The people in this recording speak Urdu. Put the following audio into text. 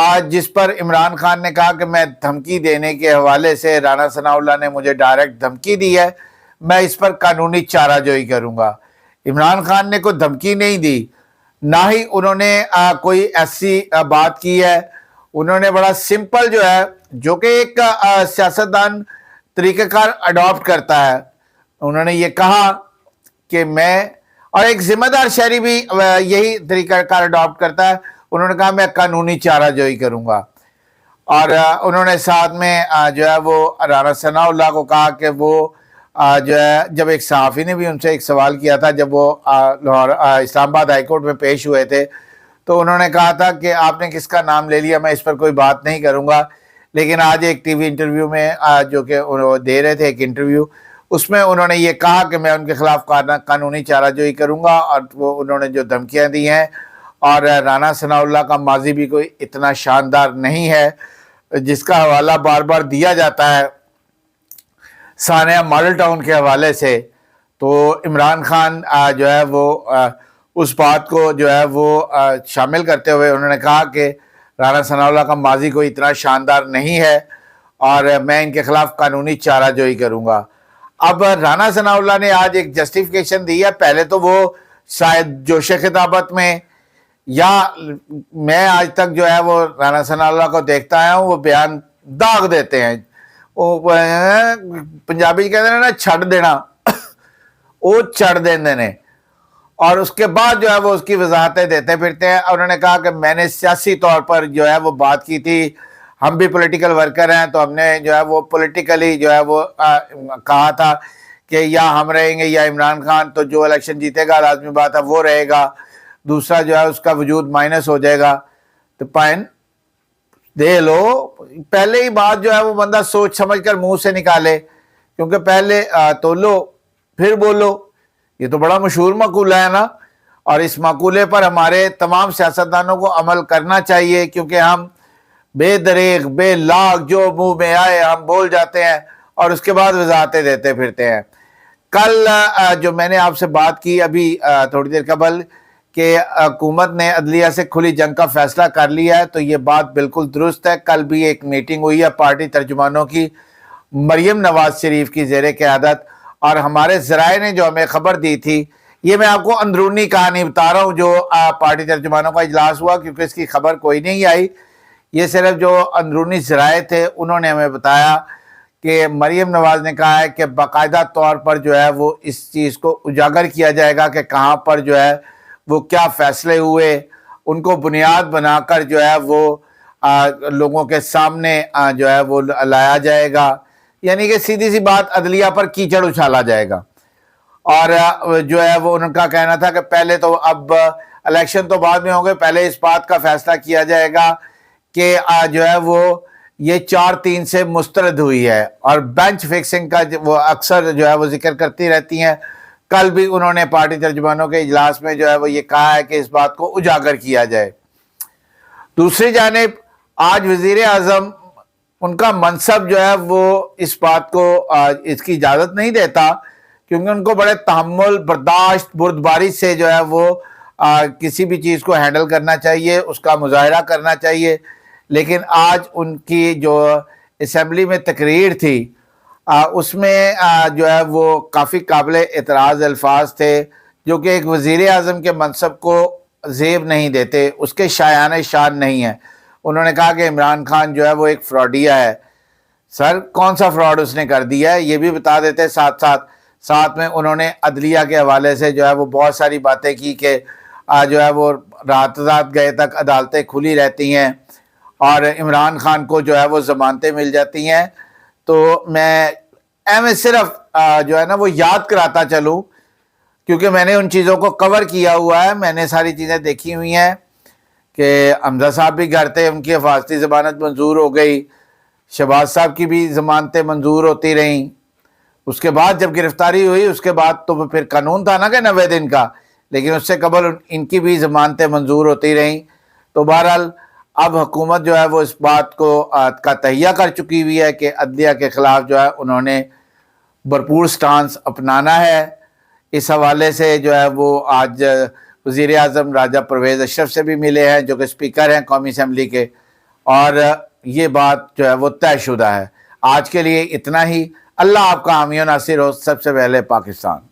آج جس پر عمران خان نے کہا کہ میں دھمکی دینے کے حوالے سے رانا ثناء اللہ نے مجھے ڈائریکٹ دھمکی دی ہے، میں اس پر قانونی چارہ جوئی کروں گا۔ عمران خان نے کوئی دھمکی نہیں دی، نہ ہی انہوں نے کوئی ایسی بات کی ہے۔ انہوں نے بڑا سمپل جو ہے، جو کہ ایک سیاستدان طریقہ کار اڈاپٹ کرتا ہے، انہوں نے یہ کہا کہ میں، اور ایک ذمہ دار شہری بھی یہی طریقہ کار اڈاپٹ کرتا ہے، انہوں نے کہا میں قانونی چارہ جوئی کروں گا۔ اور انہوں نے ساتھ میں جو ہے وہ رانا ثناء اللہ کو کہا کہ وہ جو ہے، جب ایک صحافی نے بھی ان سے ایک سوال کیا تھا جب وہ اسلام آباد ہائی کورٹ میں پیش ہوئے تھے، تو انہوں نے کہا تھا کہ آپ نے کس کا نام لے لیا، میں اس پر کوئی بات نہیں کروں گا۔ لیکن آج ایک ٹی وی انٹرویو میں جو کہ دے رہے تھے ایک انٹرویو، اس میں انہوں نے یہ کہا کہ میں ان کے خلاف قانونی چارہ جوئی کروں گا، اور وہ انہوں نے جو دھمکیاں دی ہیں، اور رانا ثناء اللہ کا ماضی بھی کوئی اتنا شاندار نہیں ہے جس کا حوالہ بار بار دیا جاتا ہے سانحہ ماڈل ٹاؤن کے حوالے سے۔ تو عمران خان جو ہے وہ اس بات کو جو ہے وہ شامل کرتے ہوئے انہوں نے کہا کہ رانا ثناء اللہ کا ماضی کوئی اتنا شاندار نہیں ہے اور میں ان کے خلاف قانونی چارہ جوئی کروں گا۔ اب رانا ثناء اللہ نے آج ایک جسٹیفیکیشن دی ہے، پہلے تو وہ شاید جوش خطابت میں، یا میں آج تک جو ہے وہ رانا ثناء اللہ کو دیکھتا آیا ہوں، وہ بیان داغ دیتے ہیں، وہ پنجابی کہتے ہیں نا چھڑ دینا، وہ چڑھ دینے، اور اس کے بعد جو ہے وہ اس کی وضاحتیں دیتے پھرتے ہیں۔ انہوں نے کہا کہ میں نے سیاسی طور پر جو ہے وہ بات کی تھی، ہم بھی پولیٹیکل ورکر ہیں، تو ہم نے جو ہے وہ پولیٹیکلی جو ہے وہ کہا تھا کہ یا ہم رہیں گے یا عمران خان، تو جو الیکشن جیتے گا لازمی بات ہے وہ رہے گا، دوسرا جو ہے اس کا وجود مائنس ہو جائے گا۔ تو پائن دے لو، پہلے ہی بات جو ہے وہ بندہ سوچ سمجھ کر منہ سے نکالے، کیونکہ پہلے تولو پھر بولو، یہ تو بڑا مشہور مقولہ ہے نا، اور اس مقولے پر ہمارے تمام سیاستدانوں کو عمل کرنا چاہیے، کیونکہ ہم بے دریغ بے لاگ جو منہ میں آئے ہم بول جاتے ہیں اور اس کے بعد وضاحتیں دیتے پھرتے ہیں۔ کل جو میں نے آپ سے بات کی ابھی تھوڑی دیر قبل کہ حکومت نے عدلیہ سے کھلی جنگ کا فیصلہ کر لیا ہے، تو یہ بات بالکل درست ہے۔ کل بھی ایک میٹنگ ہوئی ہے پارٹی ترجمانوں کی، مریم نواز شریف کی زیر قیادت، اور ہمارے ذرائع نے جو ہمیں خبر دی تھی، یہ میں آپ کو اندرونی کہانی بتا رہا ہوں، جو پارٹی ترجمانوں کا اجلاس ہوا، کیونکہ اس کی خبر کوئی نہیں آئی، یہ صرف جو اندرونی ذرائع تھے انہوں نے ہمیں بتایا کہ مریم نواز نے کہا ہے کہ باقاعدہ طور پر جو ہے وہ اس چیز کو اجاگر کیا جائے گا کہ کہاں پر جو ہے وہ کیا فیصلے ہوئے، ان کو بنیاد بنا کر جو ہے وہ لوگوں کے سامنے جو ہے وہ لایا جائے گا، یعنی کہ سیدھی سی بات عدلیہ پر کیچڑ اچھالا جائے گا۔ اور جو ہے وہ ان کا کہنا تھا کہ پہلے تو اب الیکشن تو بعد میں ہوں گے، پہلے اس بات کا فیصلہ کیا جائے گا کہ جو ہے وہ یہ 4-3 سے مسترد ہوئی ہے، اور بینچ فکسنگ کا وہ اکثر جو ہے وہ ذکر کرتی رہتی ہیں۔ کل بھی انہوں نے پارٹی ترجمانوں کے اجلاس میں جو ہے وہ یہ کہا ہے کہ اس بات کو اجاگر کیا جائے۔ دوسری جانب آج وزیر اعظم، ان کا منصب جو ہے وہ اس بات کو اس کی اجازت نہیں دیتا، کیونکہ ان کو بڑے تحمل، برداشت، بردباری سے جو ہے وہ کسی بھی چیز کو ہینڈل کرنا چاہیے، اس کا مظاہرہ کرنا چاہیے۔ لیکن آج ان کی جو اسمبلی میں تقریر تھی، اس میں جو ہے وہ کافی قابل اعتراض الفاظ تھے، جو کہ ایک وزیر اعظم کے منصب کو زیب نہیں دیتے، اس کے شایان شان نہیں ہیں۔ انہوں نے کہا کہ عمران خان جو ہے وہ ایک فراڈیا ہے۔ سر کون سا فراڈ اس نے کر دیا ہے یہ بھی بتا دیتے۔ ساتھ میں انہوں نے عدلیہ کے حوالے سے جو ہے وہ بہت ساری باتیں کی کہ جو ہے وہ رات گئے تک عدالتیں کھلی رہتی ہیں اور عمران خان کو جو ہے وہ ضمانتیں مل جاتی ہیں۔ تو میں صرف جو ہے نا وہ یاد کراتا چلوں، کیونکہ میں نے ان چیزوں کو کور کیا ہوا ہے، میں نے ساری چیزیں دیکھی ہوئی ہیں کہ حمزہ صاحب بھی گھر تھے، ان کی حفاظتی ضمانت منظور ہو گئی، شہباز صاحب کی بھی ضمانتیں منظور ہوتی رہیں، اس کے بعد جب گرفتاری ہوئی اس کے بعد تو پھر قانون تھا نا کہ 90 دن کا، لیکن اس سے قبل ان کی بھی ضمانتیں منظور ہوتی رہیں۔ تو بہرحال اب حکومت جو ہے وہ اس بات کو کا تہیہ کر چکی ہوئی ہے کہ عدلیہ کے خلاف جو ہے انہوں نے بھرپور سٹانس اپنانا ہے۔ اس حوالے سے جو ہے وہ آج وزیر اعظم راجہ پرویز اشرف سے بھی ملے ہیں، جو کہ اسپیکر ہیں قومی اسمبلی کے، اور یہ بات جو ہے وہ طے شدہ ہے۔ آج کے لیے اتنا ہی۔ اللہ آپ کا حامی و ناصر ہو۔ سب سے پہلے پاکستان۔